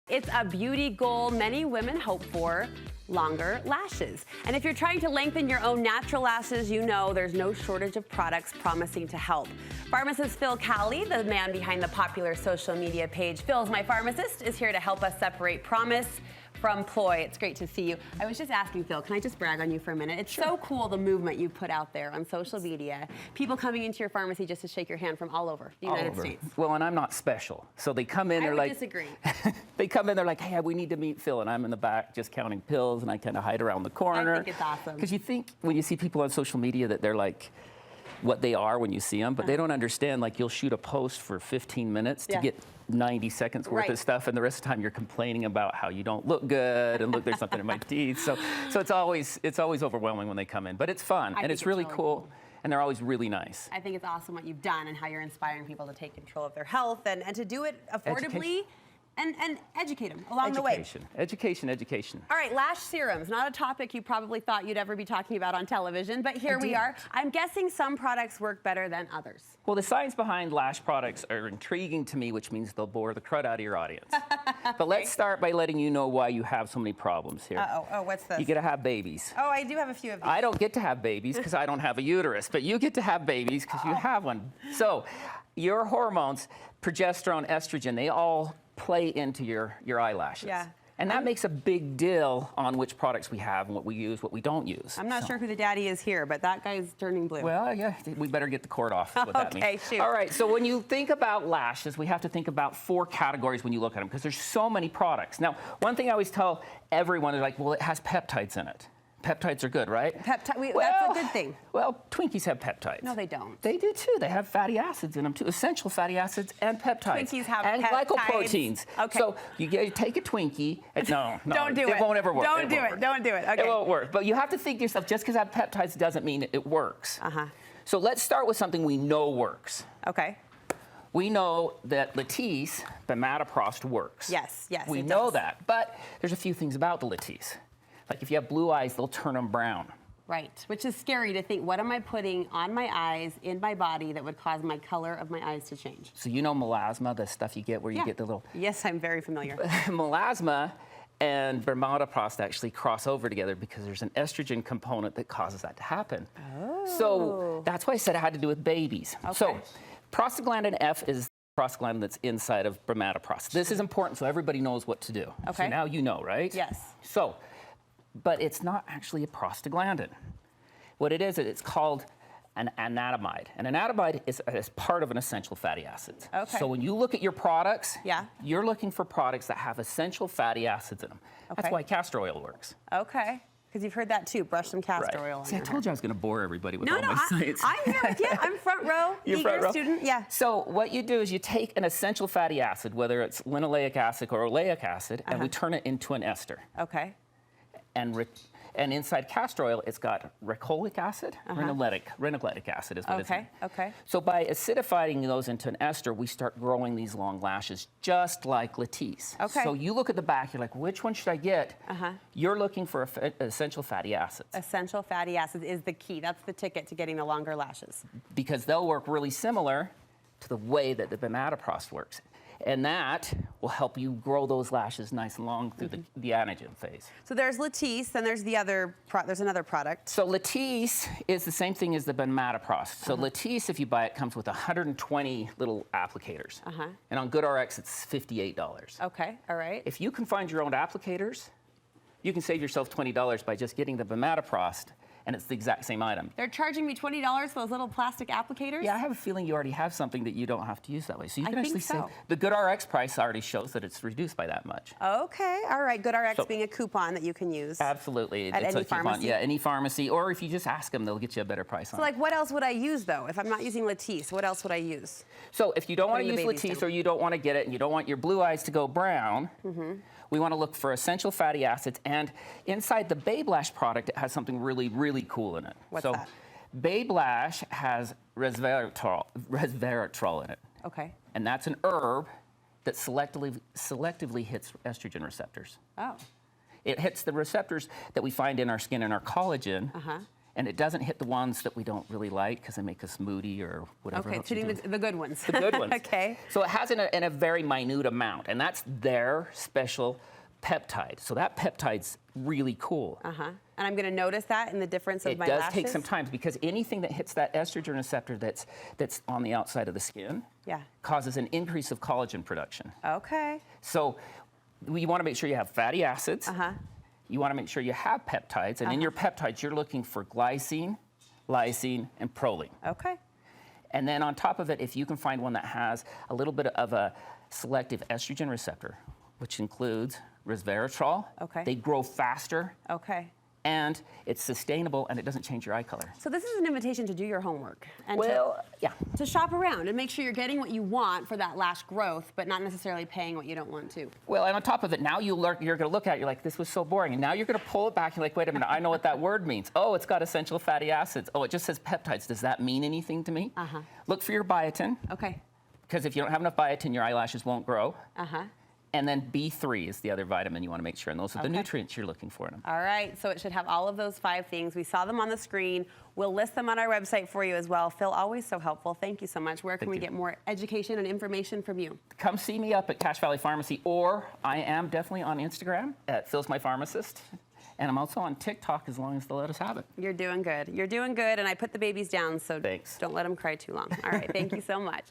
It's a beauty goal many women hope for, longer lashes. And if you're trying to lengthen your own natural lashes, you know there's no shortage of products promising to help. Pharmacist Phil Cowley, the man behind the popular social media page Phil's My Pharmacist, is here to help us separate promise from ploy. It's great to see you. I was just asking Phil, can I just brag on you for a minute? It's so cool, the movement you put out there on social media. People coming into your pharmacy just to shake your hand from all over the United States. Well, and I'm not special. So they come in, they're like... I disagree. They come in, they're like, hey, we need to meet Phil. And I'm in the back just counting pills, and I kind of hide around the corner. I think it's awesome. Because you think, when you see people on social media, that they're like what they are when you see them, but they don't understand, like, you'll shoot a post for 15 minutes to get 90 seconds worth of stuff, and the rest of the time you're complaining about how you don't look good, and look, there's something in my teeth. So it's always overwhelming when they come in, but it's fun, and it's really cool. And they're always really nice. I think it's awesome what you've done and how you're inspiring people to take control of their health and to do it affordably. And educate them along the way. Education. All right, lash serums, not a topic you probably thought you'd ever be talking about on television, but here we are. I'm guessing some products work better than others. Well, the science behind lash products are intriguing to me, which means they'll bore the crud out of your audience. But let's start by letting you know why you have so many problems here. Oh, what's this? You get to have babies. Oh, I do have a few of these. I don't get to have babies because I don't have a uterus, but you get to have babies because you have one. So your hormones, progesterone, estrogen, they all play into your eyelashes. Yeah. And that makes a big deal on which products we have and what we use, what we don't use. I'm not sure who the daddy is here, but that guy's turning blue. Well, yeah, we better get the cord off. What that means. Okay, shoot. All right, so when you think about lashes, we have to think about 4 categories when you look at them, because there's so many products. Now, one thing I always tell everyone is like, well, it has peptides in it. Peptides are good, right? That's a good thing. Well, Twinkies have peptides. No, they don't. They do too. They have fatty acids in them too, essential fatty acids and peptides. Twinkies have and peptides. Glycoproteins. Okay. So you take a Twinkie. No, don't do it. It won't ever work. Don't do it. Okay. It won't work. But you have to think to yourself, just because I have peptides doesn't mean it works. So let's start with something we know works. Okay. We know that Latisse, bimatoprost, works. Yes, we know that. But there's a few things about the Latisse. Like if you have blue eyes, they'll turn them brown. Right, which is scary to think, what am I putting on my eyes, in my body, that would cause my color of my eyes to change? So you know melasma, the stuff you get where you get the little... Yes, I'm very familiar. Melasma and bimatoprost actually cross over together because there's an estrogen component that causes that to happen. Oh. So that's why I said it had to do with babies. Okay. So prostaglandin F is prostaglandin that's inside of bimatoprost. This is important so everybody knows what to do. Okay. So now you know, right? Yes. So, but it's not actually a prostaglandin. What it is, it's called an anandamide. An anandamide is part of an essential fatty acids. Okay. So when you look at your products, Yeah. you're looking for products that have essential fatty acids in them. Okay. That's why castor oil works. Okay. Because you've heard that too. Brush some castor oil on See, I your told you I was going to bore everybody with all my science. I'm here with you. I'm front row. You're front row? Student. Yeah. So what you do is you take an essential fatty acid, whether it's linoleic acid or oleic acid, and we turn it into an ester. Okay. And inside castor oil, it's got recolic acid, renoleic acid is what it's in. Okay. So by acidifying those into an ester, we start growing these long lashes, just like Latisse. Okay. So you look at the back, you're like, which one should I get? You're looking for essential fatty acids. Essential fatty acids is the key. That's the ticket to getting the longer lashes. Because they'll work really similar to the way that the bimatoprost works. And that will help you grow those lashes nice and long through the anagen phase. So there's Latisse, then there's the other, there's another product. So Latisse is the same thing as the bimatoprost. So Latisse, if you buy it, comes with 120 little applicators. And on GoodRx, it's $58. Okay, all right. If you can find your own applicators, you can save yourself $20 by just getting the bimatoprost, and it's the exact same item. They're charging me $20 for those little plastic applicators? Yeah, I have a feeling you already have something that you don't have to use that way. So you can think actually so. save. The GoodRx price already shows that it's reduced by that much. Okay, all right. GoodRx being a coupon that you can use. Absolutely. At any pharmacy? Yeah, any pharmacy. Or if you just ask them, they'll get you a better price on it. So like, what else would I use though? If I'm not using Latisse, what else would I use? So if you don't want to use Latisse or you don't want to get it and you don't want your blue eyes to go brown, we want to look for essential fatty acids. And inside the Babe Lash product, it has something really, really cool in it. What's that? Babe Lash has resveratrol in it. Okay. And that's an herb that selectively hits estrogen receptors. Oh. It hits the receptors that we find in our skin and our collagen, and it doesn't hit the ones that we don't really like because they make us moody or whatever. Okay, it's hitting the good ones. The good ones. Okay. So it has in a very minute amount, and that's their special peptide. So that peptide's really cool. And I'm going to notice that in the difference of my lashes? It does take some time because anything that hits that estrogen receptor that's on the outside of the skin causes an increase of collagen production. Okay. So you want to make sure you have fatty acids. You want to make sure you have peptides, and in your peptides, you're looking for glycine, lysine, and proline. Okay. And then on top of it, if you can find one that has a little bit of a selective estrogen receptor, which includes resveratrol, they grow faster, and it's sustainable, and it doesn't change your eye color. So this is an invitation to do your homework and to shop around and make sure you're getting what you want for that lash growth, but not necessarily paying what you don't want to. Well, and on top of it, now you're going to look at it, you're like, this was so boring, and now you're going to pull it back, you're like, wait a minute, I know what that word means. Oh, it's got essential fatty acids. Oh, it just says peptides. Does that mean anything to me? Look for your biotin. Okay. Because if you don't have enough biotin, your eyelashes won't grow. And then B3 is the other vitamin you want to make sure, and those are the nutrients you're looking for in them. All right, so it should have all of those 5 things. We saw them on the screen. We'll list them on our website for you as well. Phil, always so helpful. Thank you so much. Where can we get more education and information from you? Come see me up at Cache Valley Pharmacy, or I am definitely on Instagram at Phil's My Pharmacist. And I'm also on TikTok as long as they'll let us have it. You're doing good. You're doing good, and I put the babies down, so thanks. Don't let them cry too long. All right, thank you so much.